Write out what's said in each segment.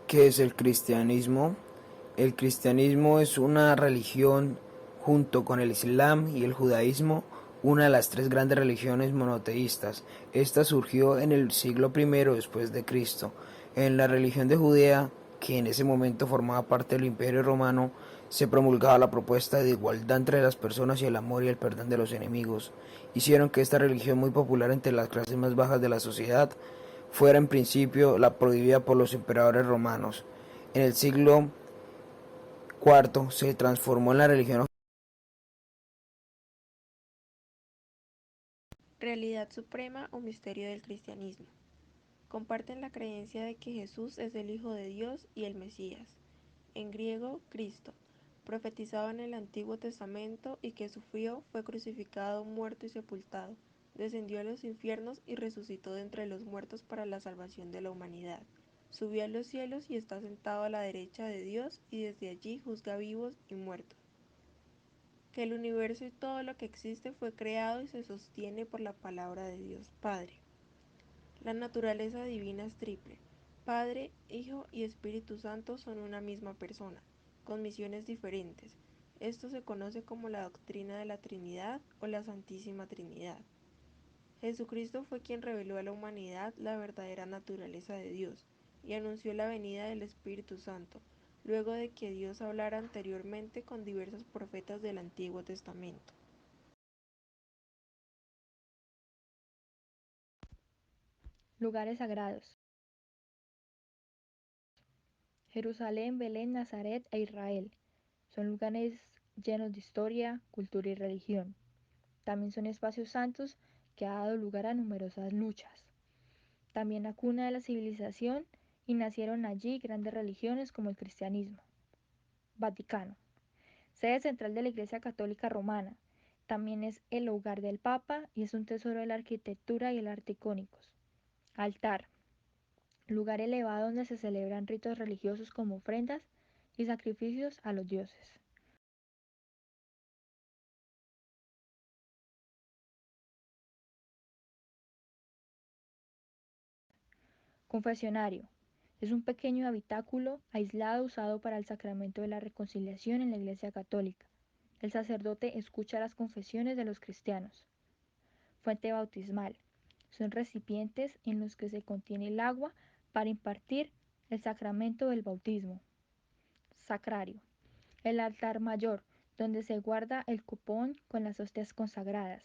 ¿Qué es el cristianismo? El cristianismo es una religión, junto con el islam y el judaísmo, una de las tres grandes religiones monoteístas. Esta surgió en el siglo I después de Cristo. En la religión de Judea, que en ese momento formaba parte del Imperio Romano, se promulgaba la propuesta de igualdad entre las personas y el amor y el perdón de los enemigos. Hicieron que esta religión, muy popular entre las clases más bajas de la sociedad, fuera en principio la prohibida por los emperadores romanos. En el siglo IV se transformó en la religión. Realidad suprema o misterio del cristianismo. Comparten la creencia de que Jesús es el Hijo de Dios y el Mesías, en griego Cristo, profetizado en el Antiguo Testamento y que sufrió, fue crucificado, muerto y sepultado, descendió a los infiernos y resucitó de entre los muertos para la salvación de la humanidad. Subió a los cielos y está sentado a la derecha de Dios y desde allí juzga vivos y muertos. Que el universo y todo lo que existe fue creado y se sostiene por la palabra de Dios Padre. La naturaleza divina es triple. Padre, Hijo y Espíritu Santo son una misma persona, con misiones diferentes. Esto se conoce como la doctrina de la Trinidad o la Santísima Trinidad. Jesucristo fue quien reveló a la humanidad la verdadera naturaleza de Dios y anunció la venida del Espíritu Santo, luego de que Dios hablara anteriormente con diversos profetas del Antiguo Testamento. Lugares sagrados: Jerusalén, Belén, Nazaret e Israel. Son lugares llenos de historia, cultura y religión. También son espacios santos que ha dado lugar a numerosas luchas. También la cuna de la civilización, y nacieron allí grandes religiones como el cristianismo. Vaticano, sede central de la Iglesia Católica Romana. También es el hogar del Papa y es un tesoro de la arquitectura y el arte icónicos. Altar, lugar elevado donde se celebran ritos religiosos como ofrendas y sacrificios a los dioses. Confesionario, es un pequeño habitáculo aislado usado para el sacramento de la reconciliación en la Iglesia Católica. El sacerdote escucha las confesiones de los cristianos. Fuente bautismal, son recipientes en los que se contiene el agua para impartir el sacramento del bautismo. Sacrario, el altar mayor, donde se guarda el copón con las hostias consagradas.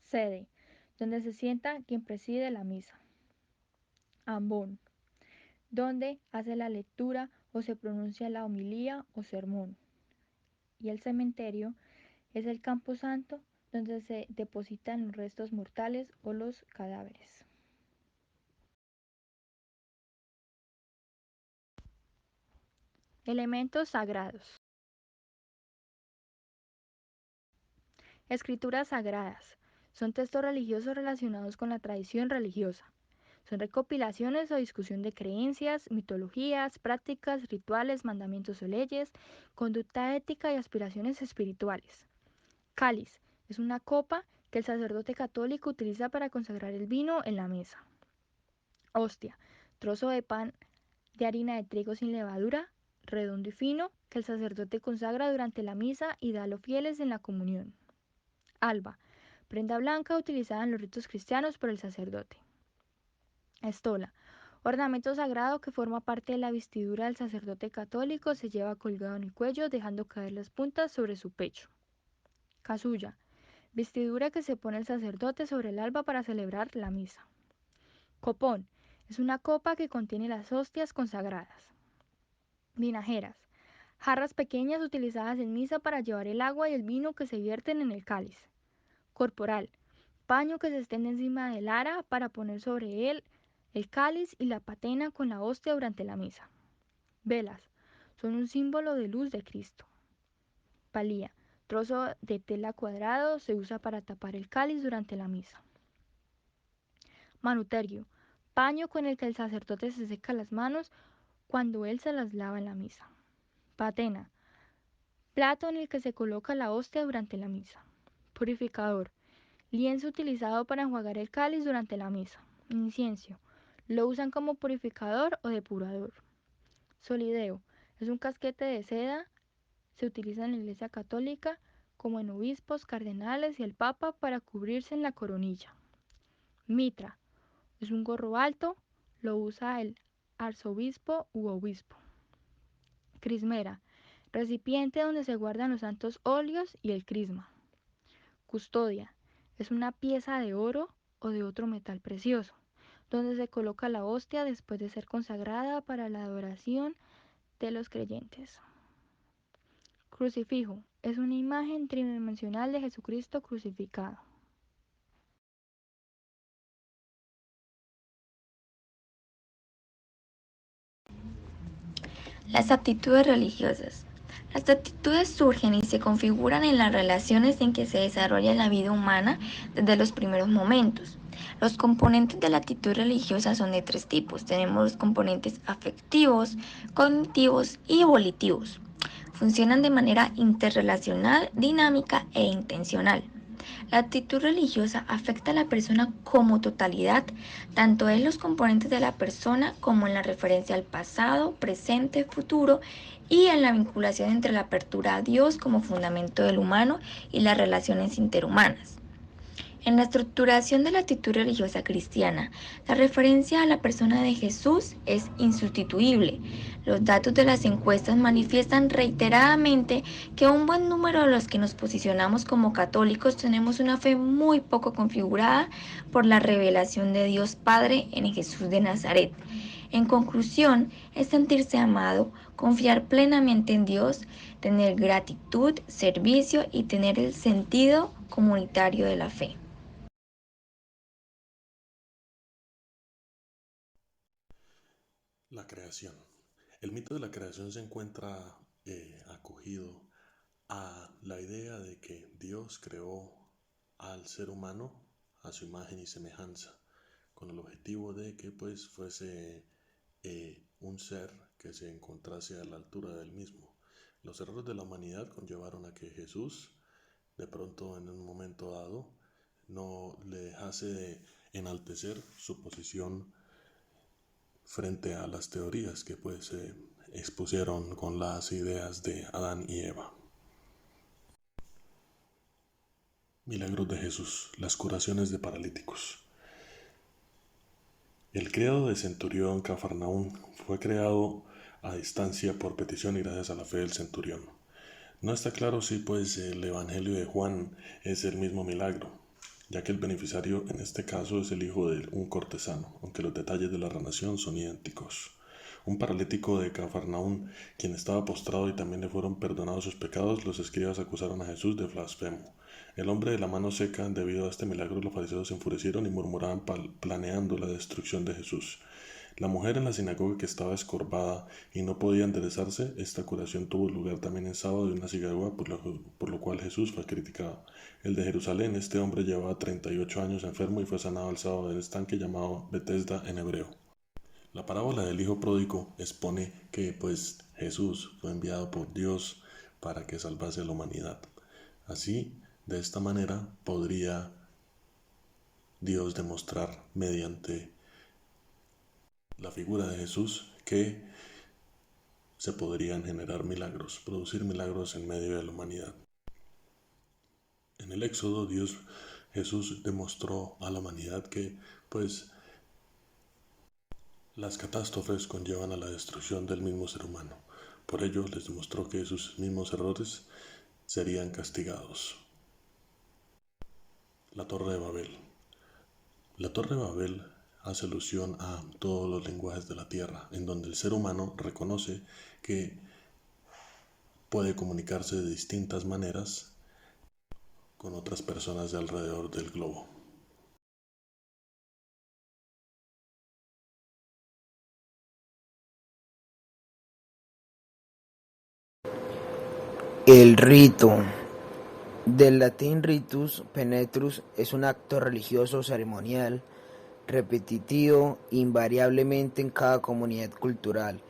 Sede, donde se sienta quien preside la misa. Ambón, donde hace la lectura o se pronuncia la homilía o sermón. Y el cementerio es el campo santo donde se depositan los restos mortales o los cadáveres. Elementos sagrados. Escrituras sagradas. Son textos religiosos relacionados con la tradición religiosa. Son recopilaciones o discusión de creencias, mitologías, prácticas, rituales, mandamientos o leyes, conducta ética y aspiraciones espirituales. Cáliz, es una copa que el sacerdote católico utiliza para consagrar el vino en la mesa. Hostia, trozo de pan de harina de trigo sin levadura, redondo y fino, que el sacerdote consagra durante la misa y da a los fieles en la comunión. Alba, prenda blanca utilizada en los ritos cristianos por el sacerdote. Estola, ornamento sagrado que forma parte de la vestidura del sacerdote católico, se lleva colgado en el cuello dejando caer las puntas sobre su pecho. Casulla, vestidura que se pone el sacerdote sobre el alba para celebrar la misa. Copón, es una copa que contiene las hostias consagradas. Vinajeras, jarras pequeñas utilizadas en misa para llevar el agua y el vino que se vierten en el cáliz. Corporal, paño que se extiende encima del ara para poner sobre él el cáliz y la patena con la hostia durante la misa. Velas, son un símbolo de luz de Cristo. Palía, trozo de tela cuadrado, se usa para tapar el cáliz durante la misa. Manuterio, paño con el que el sacerdote se seca las manos cuando él se las lava en la misa. Patena, plato en el que se coloca la hostia durante la misa. Purificador, lienzo utilizado para enjuagar el cáliz durante la misa. Incienso, lo usan como purificador o depurador. Solideo es un casquete de seda, se utiliza en la Iglesia Católica como en obispos, cardenales y el Papa para cubrirse en la coronilla. Mitra es un gorro alto, lo usa el arzobispo u obispo. Crismera, recipiente donde se guardan los santos óleos y el crisma. Custodia, es una pieza de oro o de otro metal precioso, donde se coloca la hostia después de ser consagrada para la adoración de los creyentes. Crucifijo, es una imagen tridimensional de Jesucristo crucificado. Las aptitudes religiosas. Las aptitudes surgen y se configuran en las relaciones en que se desarrolla la vida humana desde los primeros momentos. Los componentes de la actitud religiosa son de tres tipos. Tenemos los componentes afectivos, cognitivos y volitivos. Funcionan de manera interrelacional, dinámica e intencional. La actitud religiosa afecta a la persona como totalidad, tanto en los componentes de la persona como en la referencia al pasado, presente, futuro y en la vinculación entre la apertura a Dios como fundamento del humano y las relaciones interhumanas. En la estructuración de la actitud religiosa cristiana, la referencia a la persona de Jesús es insustituible. Los datos de las encuestas manifiestan reiteradamente que un buen número de los que nos posicionamos como católicos tenemos una fe muy poco configurada por la revelación de Dios Padre en Jesús de Nazaret. En conclusión, es sentirse amado, confiar plenamente en Dios, tener gratitud, servicio y tener el sentido comunitario de la fe. La creación. El mito de la creación se encuentra acogido a la idea de que Dios creó al ser humano a su imagen y semejanza, con el objetivo de que pues fuese un ser que se encontrase a la altura del mismo. Los errores de la humanidad conllevaron a que Jesús, de pronto en un momento dado, no le dejase de enaltecer su posición frente a las teorías que pues se expusieron con las ideas de Adán y Eva. Milagros de Jesús, las curaciones de paralíticos. El criado de centurión Cafarnaún fue creado a distancia por petición y gracias a la fe del centurión. No está claro si pues el Evangelio de Juan es el mismo milagro, ya que el beneficiario en este caso es el hijo de un cortesano, aunque los detalles de la narración son idénticos. Un paralítico de Cafarnaún, quien estaba postrado y también le fueron perdonados sus pecados, los escribas acusaron a Jesús de blasfemo. El hombre de la mano seca, debido a este milagro, los fariseos se enfurecieron y murmuraban planeando la destrucción de Jesús. La mujer en la sinagoga que estaba escorvada y no podía enderezarse, esta curación tuvo lugar también en sábado de una sinagoga, por lo cual Jesús fue criticado. El de Jerusalén, este hombre llevaba 38 años enfermo y fue sanado el sábado del estanque llamado Betesda en hebreo. La parábola del hijo pródigo expone que pues Jesús fue enviado por Dios para que salvase a la humanidad. Así, de esta manera podría Dios demostrar mediante la figura de Jesús que se podrían generar milagros, producir milagros en medio de la humanidad. En el Éxodo, Jesús demostró a la humanidad que pues las catástrofes conllevan a la destrucción del mismo ser humano. Por ello les demostró que sus mismos errores serían castigados. La Torre de Babel. La Torre de Babel hace alusión a todos los lenguajes de la tierra, en donde el ser humano reconoce que puede comunicarse de distintas maneras con otras personas de alrededor del globo. El rito. Del latín ritus penetrus es un acto religioso ceremonial repetitivo invariablemente en cada comunidad cultural.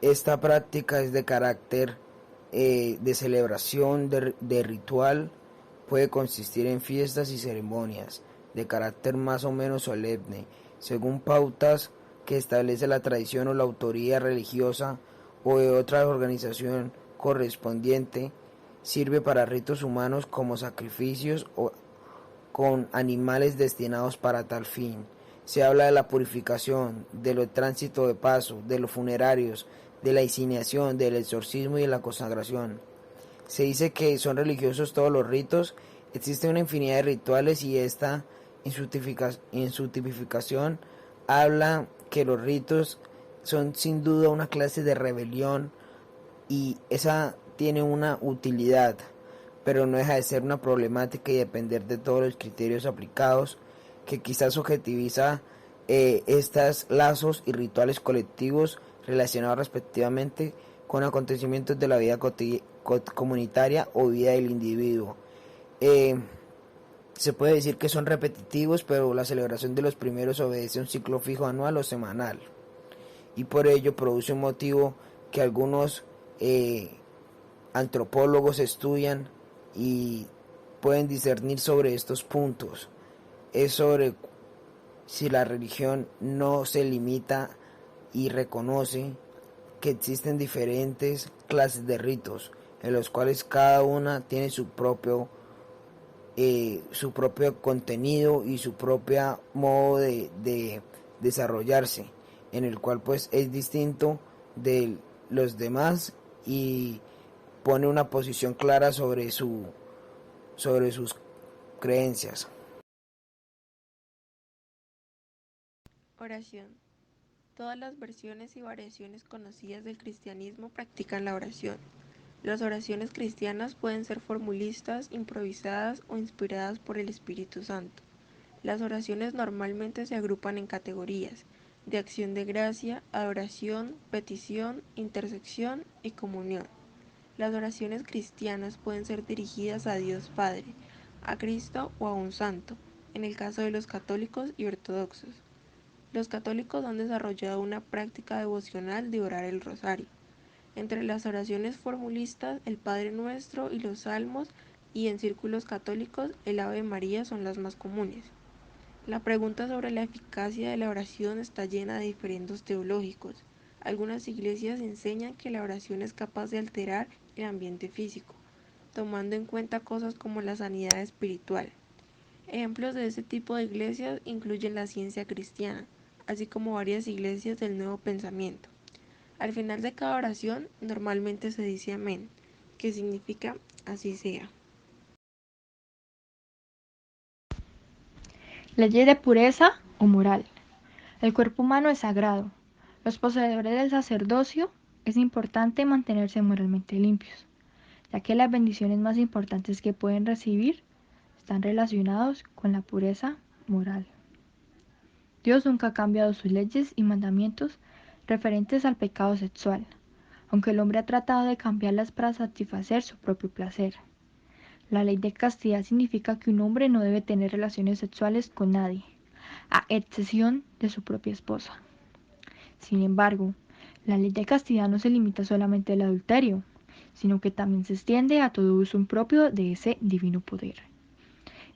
Esta práctica es de carácter de celebración, de ritual, puede consistir en fiestas y ceremonias de carácter más o menos solemne, según pautas que establece la tradición o la autoría religiosa o de otra organización correspondiente sirve para ritos humanos como sacrificios o con animales destinados para tal fin. Se habla de la purificación, del tránsito de paso, de los funerarios, de la iniciación, del exorcismo y de la consagración. Se dice que son religiosos todos los ritos. Existe una infinidad de rituales y esta en su tipificación habla que los ritos son sin duda una clase de rebelión y esa tiene una utilidad, pero no deja de ser una problemática y depender de todos los criterios aplicados que quizás objetiviza estos lazos y rituales colectivos relacionados respectivamente con acontecimientos de la vida comunitaria o vida del individuo. Se puede decir que son repetitivos, pero la celebración de los primeros obedece a un ciclo fijo anual o semanal, y por ello produce un motivo que algunos antropólogos estudian y pueden discernir sobre estos puntos. Es sobre si la religión no se limita y reconoce que existen diferentes clases de ritos, en los cuales cada una tiene su propio contenido y su propio modo de desarrollarse, en el cual pues es distinto de los demás y pone una posición clara sobre sus creencias. Oración. Todas las versiones y variaciones conocidas del cristianismo practican la oración. Las oraciones cristianas pueden ser formulistas, improvisadas o inspiradas por el Espíritu Santo. Las oraciones normalmente se agrupan en categorías de acción de gracia, adoración, petición, intersección y comunión. Las oraciones cristianas pueden ser dirigidas a Dios Padre, a Cristo o a un santo, en el caso de los católicos y ortodoxos. Los católicos han desarrollado una práctica devocional de orar el rosario. Entre las oraciones formulistas, el Padre Nuestro y los Salmos, y en círculos católicos, el Ave María son las más comunes. La pregunta sobre la eficacia de la oración está llena de diferendos teológicos. Algunas iglesias enseñan que la oración es capaz de alterar el ambiente físico, tomando en cuenta cosas como la sanidad espiritual. Ejemplos de este tipo de iglesias incluyen la ciencia cristiana, así como varias iglesias del Nuevo Pensamiento. Al final de cada oración, normalmente se dice amén, que significa así sea. Leyes de pureza o moral. El cuerpo humano es sagrado. Los poseedores del sacerdocio es importante mantenerse moralmente limpios, ya que las bendiciones más importantes que pueden recibir están relacionados con la pureza moral. Dios nunca ha cambiado sus leyes y mandamientos referentes al pecado sexual, aunque el hombre ha tratado de cambiarlas para satisfacer su propio placer. La ley de castidad significa que un hombre no debe tener relaciones sexuales con nadie, a excepción de su propia esposa. Sin embargo, la ley de castidad no se limita solamente al adulterio, sino que también se extiende a todo uso impropio de ese divino poder.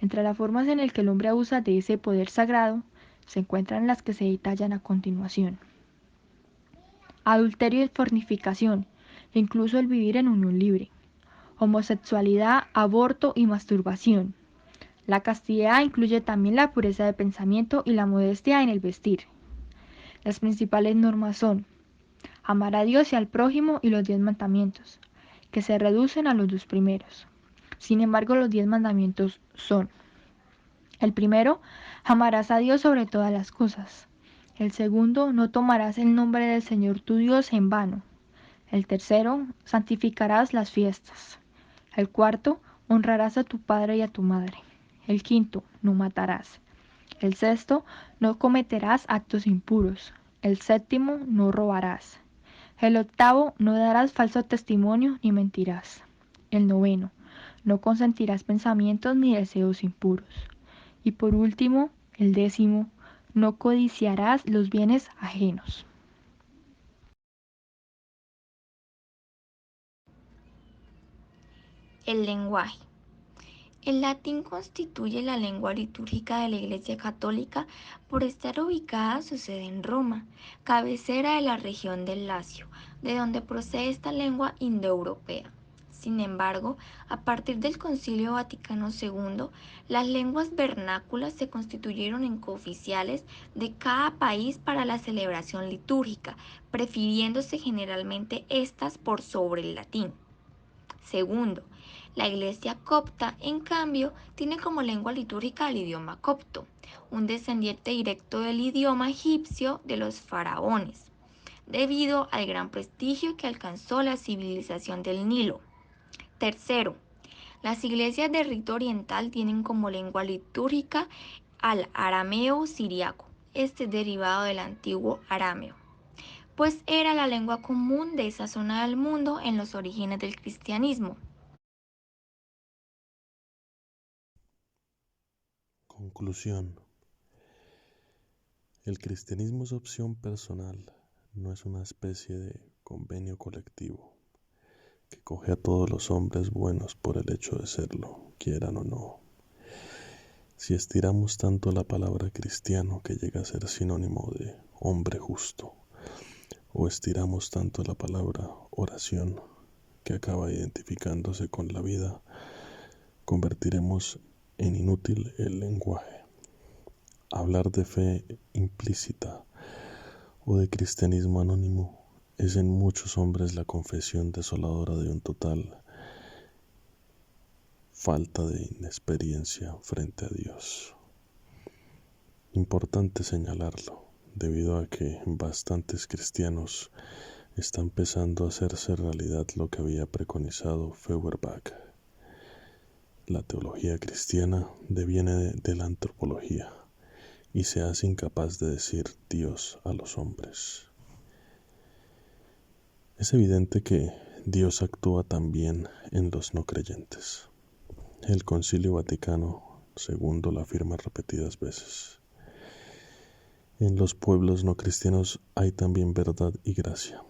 Entre las formas en las que el hombre abusa de ese poder sagrado, se encuentran las que se detallan a continuación. Adulterio y fornicación, e incluso el vivir en unión libre. Homosexualidad, aborto y masturbación. La castidad incluye también la pureza de pensamiento y la modestia en el vestir. Las principales normas son amar a Dios y al prójimo y los 10 mandamientos, que se reducen a los 2 primeros. Sin embargo, los 10 mandamientos son: el primero, amarás a Dios sobre todas las cosas. El segundo, no tomarás el nombre del Señor tu Dios en vano. El tercero, santificarás las fiestas. El cuarto, honrarás a tu padre y a tu madre. El quinto, no matarás. El sexto, no cometerás actos impuros. El séptimo, no robarás. El octavo, no darás falso testimonio ni mentirás. El noveno, no consentirás pensamientos ni deseos impuros. Y por último, el décimo, no codiciarás los bienes ajenos. El lenguaje. El latín constituye la lengua litúrgica de la Iglesia Católica por estar ubicada su sede en Roma, cabecera de la región del Lacio, de donde procede esta lengua indoeuropea. Sin embargo, a partir del Concilio Vaticano II, las lenguas vernáculas se constituyeron en cooficiales de cada país para la celebración litúrgica, prefiriéndose generalmente estas por sobre el latín. Segundo, la Iglesia copta, en cambio, tiene como lengua litúrgica el idioma copto, un descendiente directo del idioma egipcio de los faraones, debido al gran prestigio que alcanzó la civilización del Nilo. Tercero, las iglesias de rito oriental tienen como lengua litúrgica al arameo siriaco, este derivado del antiguo arameo, pues era la lengua común de esa zona del mundo en los orígenes del cristianismo. Conclusión. El cristianismo es opción personal, no es una especie de convenio colectivo que coge a todos los hombres buenos por el hecho de serlo, quieran o no. Si estiramos tanto la palabra cristiano que llega a ser sinónimo de hombre justo, o estiramos tanto la palabra oración que acaba identificándose con la vida, convertiremos en inútil el lenguaje. Hablar de fe implícita o de cristianismo anónimo es en muchos hombres la confesión desoladora de un total falta de inexperiencia frente a Dios. Importante señalarlo, debido a que bastantes cristianos están empezando a hacerse realidad lo que había preconizado Feuerbach. La teología cristiana deviene de la antropología y se hace incapaz de decir Dios a los hombres. Es evidente que Dios actúa también en los no creyentes. El Concilio Vaticano II lo afirma repetidas veces. En los pueblos no cristianos hay también verdad y gracia,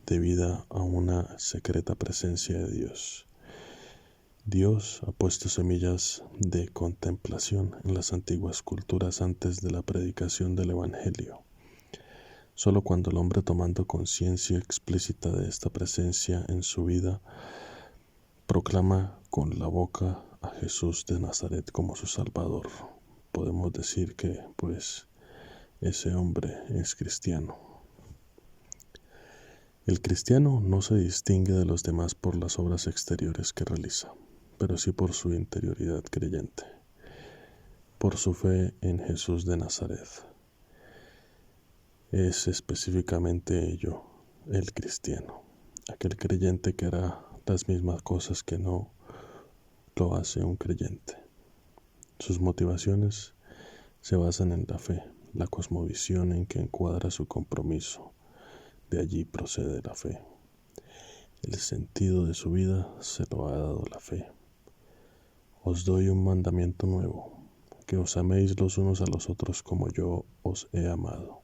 debida a una secreta presencia de Dios. Dios ha puesto semillas de contemplación en las antiguas culturas antes de la predicación del Evangelio. Solo cuando el hombre, tomando conciencia explícita de esta presencia en su vida, proclama con la boca a Jesús de Nazaret como su Salvador, podemos decir que, pues, ese hombre es cristiano. El cristiano no se distingue de los demás por las obras exteriores que realiza, pero sí por su interioridad creyente, por su fe en Jesús de Nazaret. Es específicamente ello, el cristiano, aquel creyente que hará las mismas cosas que no lo hace un creyente. Sus motivaciones se basan en la fe, la cosmovisión en que encuadra su compromiso. De allí procede la fe. El sentido de su vida se lo ha dado la fe. Os doy un mandamiento nuevo, que os améis los unos a los otros como yo os he amado.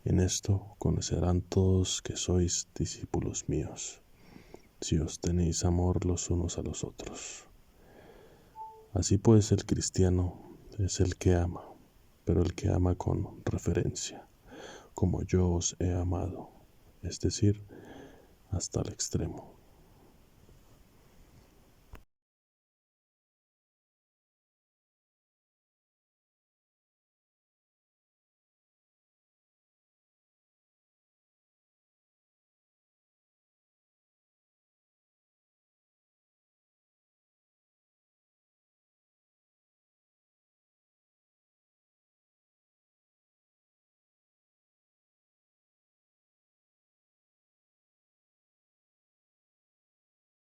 En esto conocerán todos que sois discípulos míos, si os tenéis amor los unos a los otros. Así pues, el cristiano es el que ama, pero el que ama con referencia, como yo os he amado, es decir, hasta el extremo.